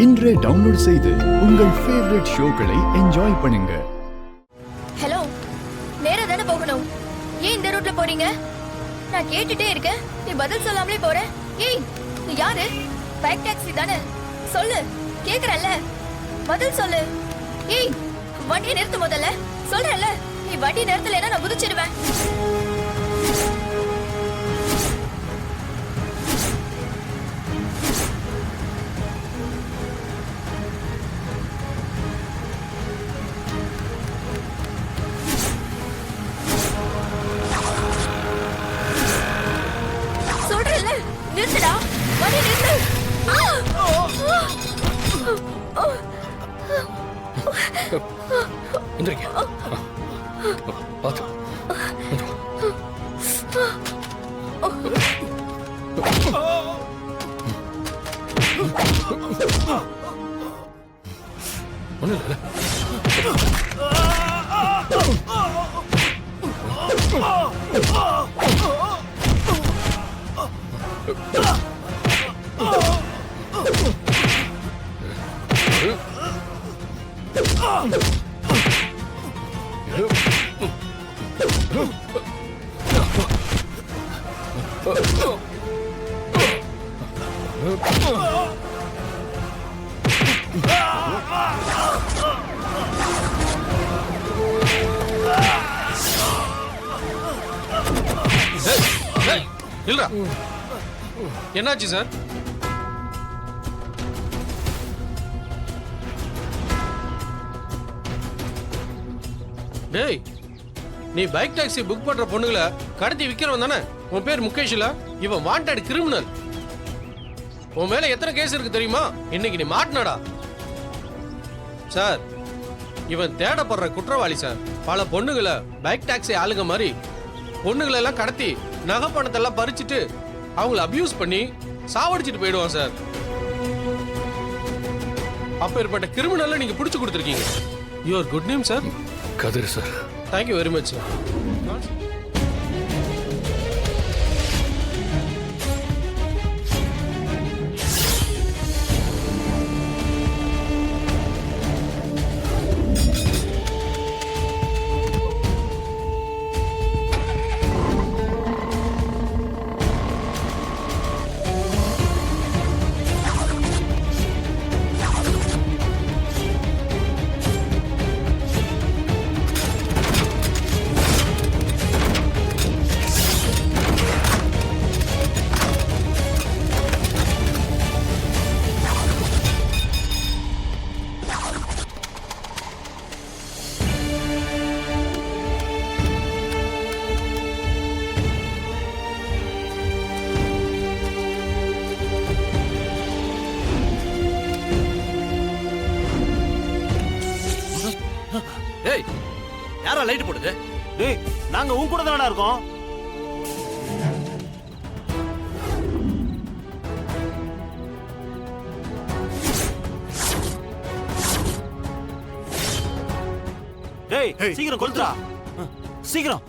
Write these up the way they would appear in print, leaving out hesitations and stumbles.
இன்றே டவுன்லோட் செய்து உங்கள் ஃபேவரட் ஷோக்களை என்ஜாய் பண்ணுங்க. ஹலோ, நேரா தானே போகணும். ஏன் இந்த ரூட்ல போறீங்க? நான் கேட்டுட்டே இருக்கேன், நீ பதில் சொல்லாமலே போற. ஏய், நீ யாரு? பைக் டாக்ஸி தானே? சொல்லு, கேக்குறல்ல, பதில் சொல்லு. ஏய், வண்டியை நிறுத்து முதல்ல. சொல்றல்ல, நீ வண்டி நிறுத்தலைன்னா நான் குதிச்சிடுவேன். நிறுத்துடா, வண்டி நிறுத்து. எந்திரிங்க. பாத்து. ஒண்ணும் இல்ல. இல்ல, என்னாச்சு சார்? டேய், நீ பைக் டாக்ஸி புக் பண்ற பொண்ணுகளை கடத்தி விக்கிறவன் தானே? உன் பேர் முகேஷ் இல்ல? இவன் வாண்டட் கிரிமினல். உன் மேல எத்தனை கேஸ் இருக்கு தெரியுமா? இன்னைக்கு நீ மாட்டினடா. சார், இவன் தேடப்படுற குற்றவாளி சார். பல பொண்ணுகளை பைக் டாக்ஸி ஆளுங்க மாதிரி பொண்ணுகளை எல்லாம் கடத்தி நகை பணத்தை எல்லாம் பறிச்சுட்டு அவங்கள அபியூஸ் பண்ணி சாவடிச்சிட்டு போயிடுவான் சார். அப்பேற்பட்ட கிரிமினல்ல நீங்க பிடிச்சு கொடுத்துருக்கீங்க. Your good name sir. Kathir sir. Thank you very much sir. டேய், யாரா லைட் போடுது? டேய், நாங்க உன் கூட தானடா இருக்கோம். டேய், சீக்கிரம் கொளுத்துடா. சீக்கிரம்.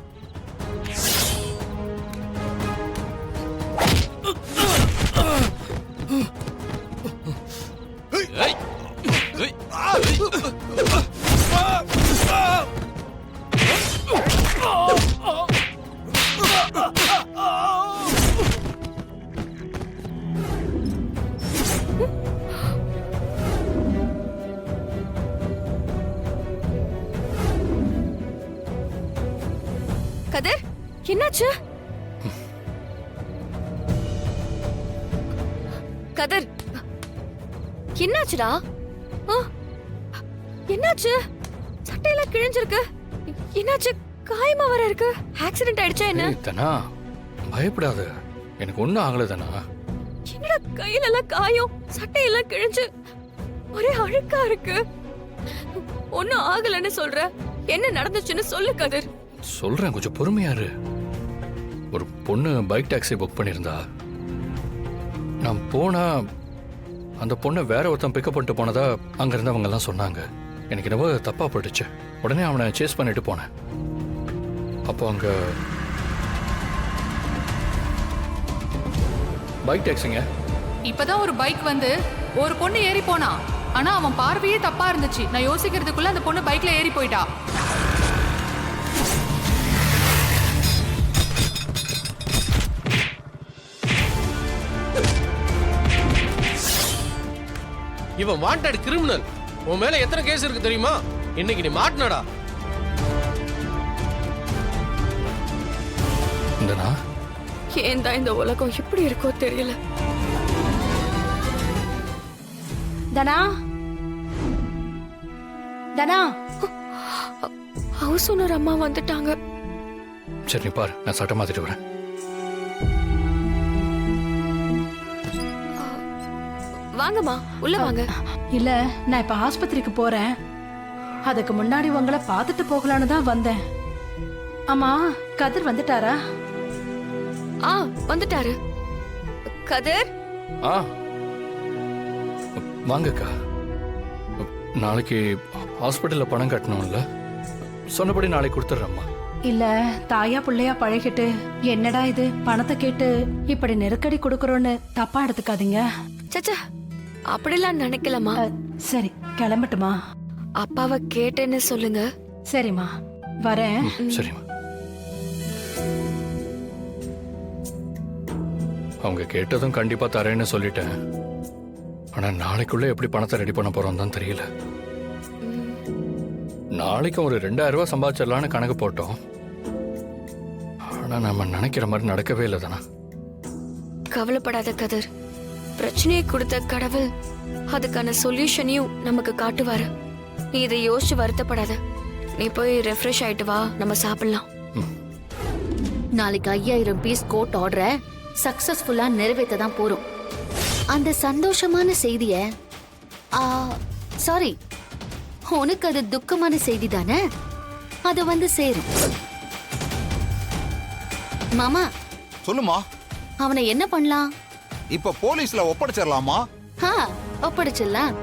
கதிர், என்னாச்சு? கதிர், என்னாச்சுடா? என்னாச்சு? சட்டையெல்லாம் கிழிஞ்சிருக்கு. என்னாச்சு? காயமா வர இருக்கு. ஆக்சிடென்ட் ஆயிடுச்சா என்ன? தனா, பயப்படாத. எனக்கு ஒண்ணும் ஆகல தானா. என்னடா கையில எல்லாம் காயம், சட்டையெல்லாம் கிழிஞ்சு ஒரே அழுக்கா இருக்கு. ஒன்னும் ஆகலன்னு சொல்ற. என்ன நடந்துச்சுன்னு சொல்லு கதிர். சொல்றேன், கொஞ்சம் பொறுமையா இரு. ஒரு பொண்ணு பைக் டாக்ஸி புக் பண்ணியிருந்தா. நான் போனா அந்த பொண்ணை வேற ஒருத்தன் பிக்கப் பண்ணிட்டு போனதா அங்க இருந்தவங்க எல்லாம் சொன்னாங்க. எனக்கு என்னவோ தப்பா போயிடுச்சு. உடனே அவனை சேஸ் பண்ணிட்டு போனேன். அப்போ அங்க பைக் டாக்ஸிங்க. இப்பதான் ஒரு பைக் வந்து ஒரு பொண்ணு ஏறி போனா, ஆனா அவன் பார்வையே தப்பா இருந்துச்சு. நான் யோசிக்கிறதுக்குள்ள அந்த பொண்ணு பைக்ல ஏறி போயிட்டா. இவன் வாண்டட் கிரிமினல். உன் மேல எத்தனை கேஸ் இருக்கு தெரியுமா? இன்னைக்கு நீ மாட்டினடா. இந்தனா ஏன் தான் இந்த உலகம் எப்படி இருக்கோ தெரியல. தனா தனா ஹவுஸ் ஓனர் அம்மா வந்துட்டாங்க. சரி நீ பாரு, நான் சட்டை மாத்திட்டு வரேன். வாங்கம்மா, உள்ள வாங்க. இல்ல, நான் இப்ப ஆஸ்பத்திரிக்கு போறேன். அதுக்கு முன்னாடி உங்களை பார்த்துட்டு போகலான்னு தான் வந்தேன். ஆமா, கதிர் வந்துட்டாரா? வந்துட்டாரு. கதிர், ஆ வாங்கக்கா. நாளைக்கு ஹாஸ்பிட்டலில் பணம் கட்டணும்ல, சொன்னபடி நாளைக்கு கொடுத்துட்றேம்மா. இல்ல, தாயா பிள்ளையா பழகிட்டு என்னடா இது பணத்தை கேட்டு இப்படி நெருக்கடி கொடுக்கறோன்னு தப்பா எடுத்துக்காதீங்க. சச்சா, அப்படிலாம் நினைக்கலமா. சரி, கிளம்பட்டுமா? அப்பாவை கேட்டேன்னு சொல்லுங்க. சரிம்மா, வரேன். சரிம்மா. அவங்க கேட்டதும் கண்டிப்பா தரேன்னு சொல்லிட்டேன். ஆனா நாளைக்குள்ள எப்படி பணத்தை ரெடி பண்ண போறோம் தான் தெரியல. நாளைக்கு ஒரு 2000 ரூபாய் சம்பாதிச்சிடலான்னு கணக்கு போட்டோம். ஆனா நம்ம நினைக்கிற மாதிரி நடக்கவே இல்லை தானே. கவலைப்படாத கதிர், பிரச்சனையை கொடுத்த கடவுள் அதுக்கான சொல்யூஷனையும் நமக்கு காட்டுவாரு. நீ இதை யோசிச்சு வருத்தப்படாத. நீ போய் ரெஃப்ரெஷ் ஆயிட்டு வா, நம்ம சாப்பிடலாம். நாளைக்கு 5000 பீஸ் கோட் ஆர்டரை சக்சஸ்ஃபுல்லா நிறைவேற்ற தான் போறோம். அந்த சந்தோஷமான செய்திய சாரி, உனக்கு அது துக்கமான செய்தி தானே, அது வந்து சேரும். மாமா சொல்லுமா. அவனை என்ன பண்ணலாம்? இப்ப போலீஸ்ல ஒப்படைச்சிடலாமா? ஒப்படைச்சிடலாம்.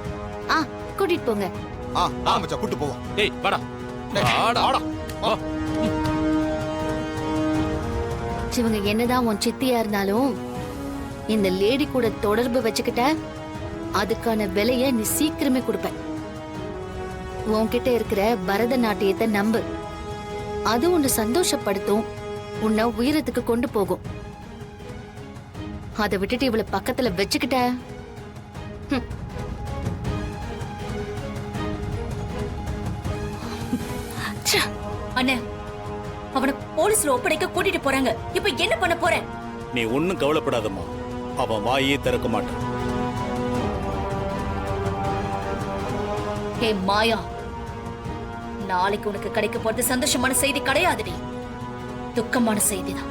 கூட்டிட்டு போங்க. மச்சான், கூட்டு போவோம். டேய் வாடா. ஆடா. இவங்க என்னதான் உன் சித்தியா இருந்தாலும் இந்த லேடி கூட தொடர்பு வச்சுக்கிட்ட அதுக்கான விலைய நீ சீக்கிரமே கொடுப்ப. உன்கிட்ட இருக்கிற பரதநாட்டியத்தை நம்பு. அது உன்னை சந்தோஷப்படுத்தும், உன்னை உயரத்துக்கு கொண்டு போகும். அதை விட்டுட்டு இவளை பக்கத்துல வச்சுக்கிட்ட அண்ணே, அவனை போலீஸ்ல ஒப்படைக்க கூட்டிட்டு போறாங்க. இப்ப என்ன பண்ண போற? நீ ஒண்ணும் கவலைப்படாதம்மா, அவன் வாயே திறக்க மாட்டான். ஹே மாயா, நாளைக்கு உனக்கு கிடைக்க போறது சந்தோஷமான செய்தி கிடையாதுடி, துக்கமான செய்திதான்.